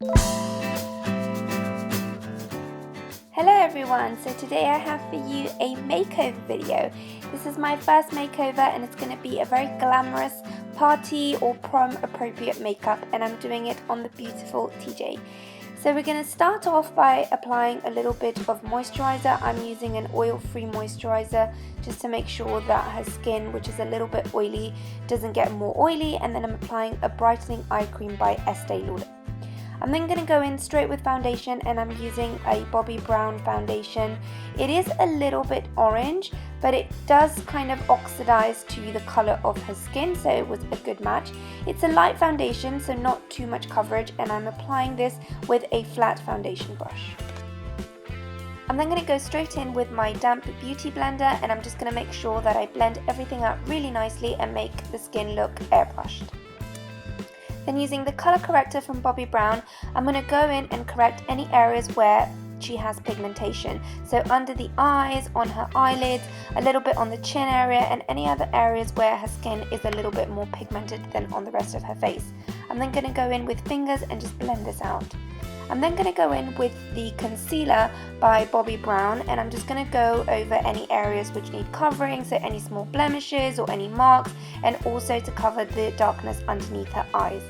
Hello everyone, so today I have for you a makeover video. This is my first makeover and it's going to be a very glamorous party or prom appropriate makeup, and I'm doing it on the beautiful TJ. So we're going to start off by applying a little bit of moisturizer. I'm using an oil-free moisturizer just to make sure that her skin, which is a little bit oily, doesn't get more oily, and then I'm applying a brightening eye cream by Estee Lauder. I'm then going to go in straight with foundation, and I'm using a BOBBI brown foundation. It is a little bit orange, but it does kind of oxidize to the color of her skin, so it was a good match. It's a light foundation, so not too much coverage, and I'm applying this with a flat foundation brush. I'm then going to go straight in with my damp beauty blender, and I'm just going to make sure that I blend everything out really nicely and make the skin look airbrushed. Then using the color corrector from BOBBI Brown, I'm going to go in and correct any areas where she has pigmentation. So under the eyes, on her eyelids, a little bit on the chin area, and any other areas where her skin is a little bit more pigmented than on the rest of her face. I'm then going to go in with fingers and just blend this out. I'm then going to go in with the concealer by BOBBI Brown, and I'm just going to go over any areas which need covering, so any small blemishes or any marks, and also to cover the darkness underneath her eyes.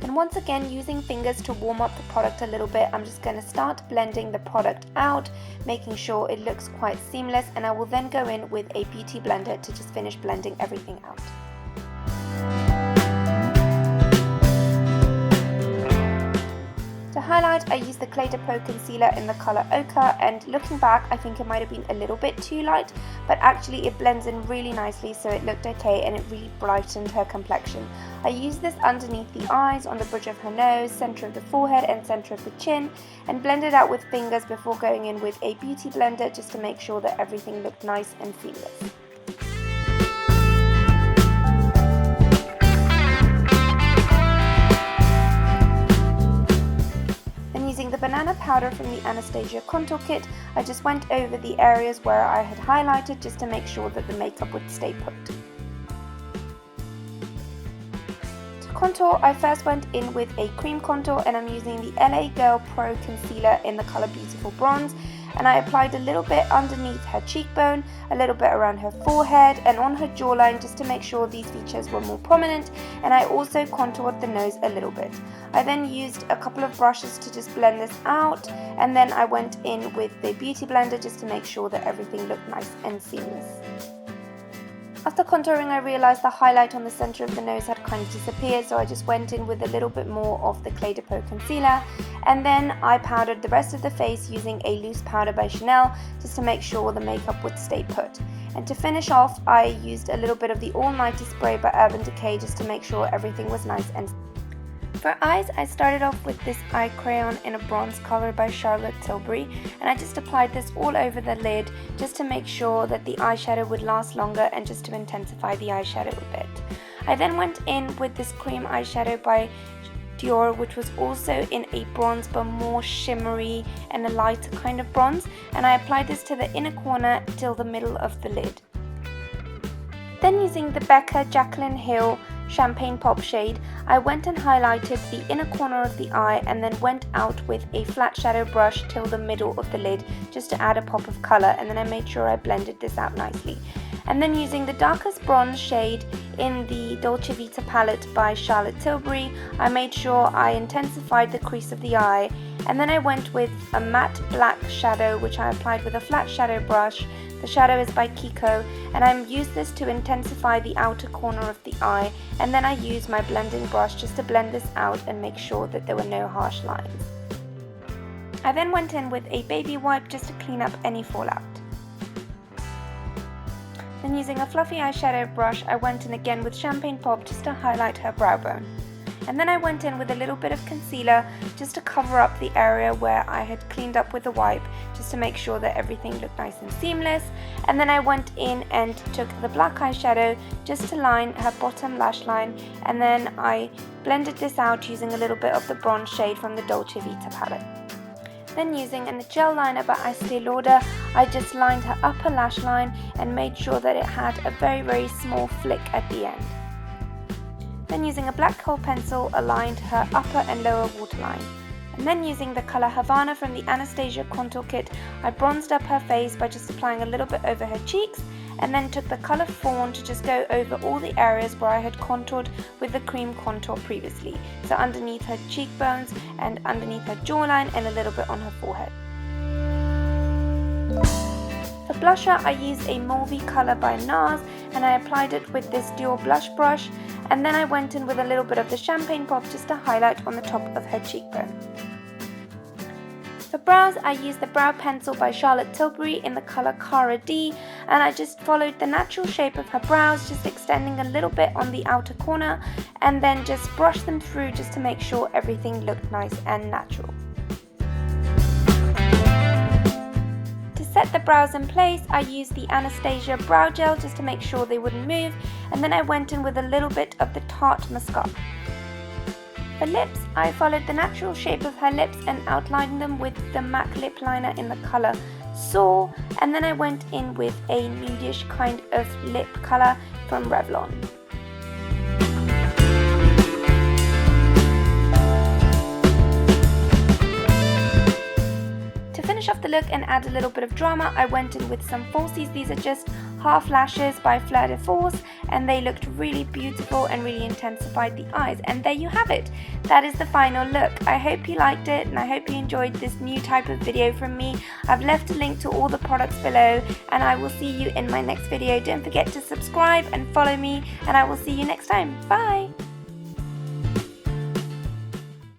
And once again, using fingers to warm up the product a little bit, I'm just going to start blending the product out, making sure it looks quite seamless, and I will then go in with a beauty blender to just finish blending everything out. To highlight, I used the Clé de Peau concealer in the colour Ochre, and looking back, I think it might have been a little bit too light, but actually it blends in really nicely, so it looked okay and it really brightened her complexion. I used this underneath the eyes, on the bridge of her nose, centre of the forehead and centre of the chin, and blended out with fingers before going in with a beauty blender just to make sure that everything looked nice and seamless. Using the banana powder from the Anastasia contour kit, I just went over the areas where I had highlighted just to make sure that the makeup would stay put. To contour, I first went in with a cream contour, and I'm using the LA Girl Pro Concealer in the colour Beautiful Bronze, and I applied a little bit underneath her cheekbone, a little bit around her forehead and on her jawline just to make sure these features were more prominent, and I also contoured the nose a little bit. I then used a couple of brushes to just blend this out, and then I went in with the beauty blender just to make sure that everything looked nice and seamless. After contouring, I realised the highlight on the centre of the nose had kind of disappeared, so I just went in with a little bit more of the Clé de Peau concealer, and then I powdered the rest of the face using a loose powder by Chanel just to make sure the makeup would stay put. And to finish off, I used a little bit of the All Nighter spray by Urban Decay just to make sure everything was nice and for eyes, I started off with this eye crayon in a bronze color by Charlotte Tilbury, and I just applied this all over the lid just to make sure that the eyeshadow would last longer and just to intensify the eyeshadow a bit. I then went in with this cream eyeshadow by DIOR, which was also in a bronze but more shimmery and a lighter kind of bronze, and I applied this to the inner corner till the middle of the lid. Then using the BECCA JACLYN Hill Champagne Pop shade, I went and highlighted the inner corner of the eye and then went out with a flat shadow brush till the middle of the lid just to add a pop of colour, and then I made sure I blended this out nicely. And then using the darkest bronze shade in the Dolce Vita palette by Charlotte Tilbury, I made sure I intensified the crease of the eye, and then I went with a matte black shadow which I applied with a flat shadow brush. The shadow is by KIKO, and I used this to intensify the outer corner of the eye, and then I used my blending brush just to blend this out and make sure that there were no harsh lines. I then went in with a baby wipe just to clean up any fallout. Then using a fluffy eyeshadow brush, I went in again with Champagne Pop just to highlight her brow bone. And then I went in with a little bit of concealer just to cover up the area where I had cleaned up with a wipe, just to make sure that everything looked nice and seamless. And then I went in and took the black eyeshadow just to line her bottom lash line, and then I blended this out using a little bit of the bronze shade from the Dolce Vita palette. Then using a gel liner by Estee Lauder, I just lined her upper lash line and made sure that it had a very small flick at the end. Then using a black kohl pencil, aligned her upper and lower waterline. And then using the colour Havana from the Anastasia contour kit, I bronzed up her face by just applying a little bit over her cheeks, and then took the colour Fawn to just go over all the areas where I had contoured with the cream contour previously. So underneath her cheekbones and underneath her jawline and a little bit on her forehead. For blusher, I used a mauvey colour by NARS, and I applied it with this Dior blush brush, and then I went in with a little bit of the Champagne Pop just to highlight on the top of her cheekbone. For brows, I used the brow pencil by Charlotte Tilbury in the colour Cara D, and I just followed the natural shape of her brows, just extending a little bit on the outer corner, and then just brushed them through just to make sure everything looked nice and natural. To set the brows in place, I used the Anastasia brow gel just to make sure they wouldn't move, and then I went in with a little bit of the Tarte mascara. For lips, I followed the natural shape of her lips and outlined them with the MAC lip liner in the colour Soar, and then I went in with a nudish kind of lip colour from Revlon. To finish off the look and add a little bit of drama, I went in with some falsies. These are just half lashes by Fleur de Force, and they looked really beautiful and really intensified the eyes. And there you have it. That is the final look. I hope you liked it, and I hope you enjoyed this new type of video from me. I've left a link to all the products below, and I will see you in my next video. Don't forget to subscribe and follow me, and I will see you next time. Bye!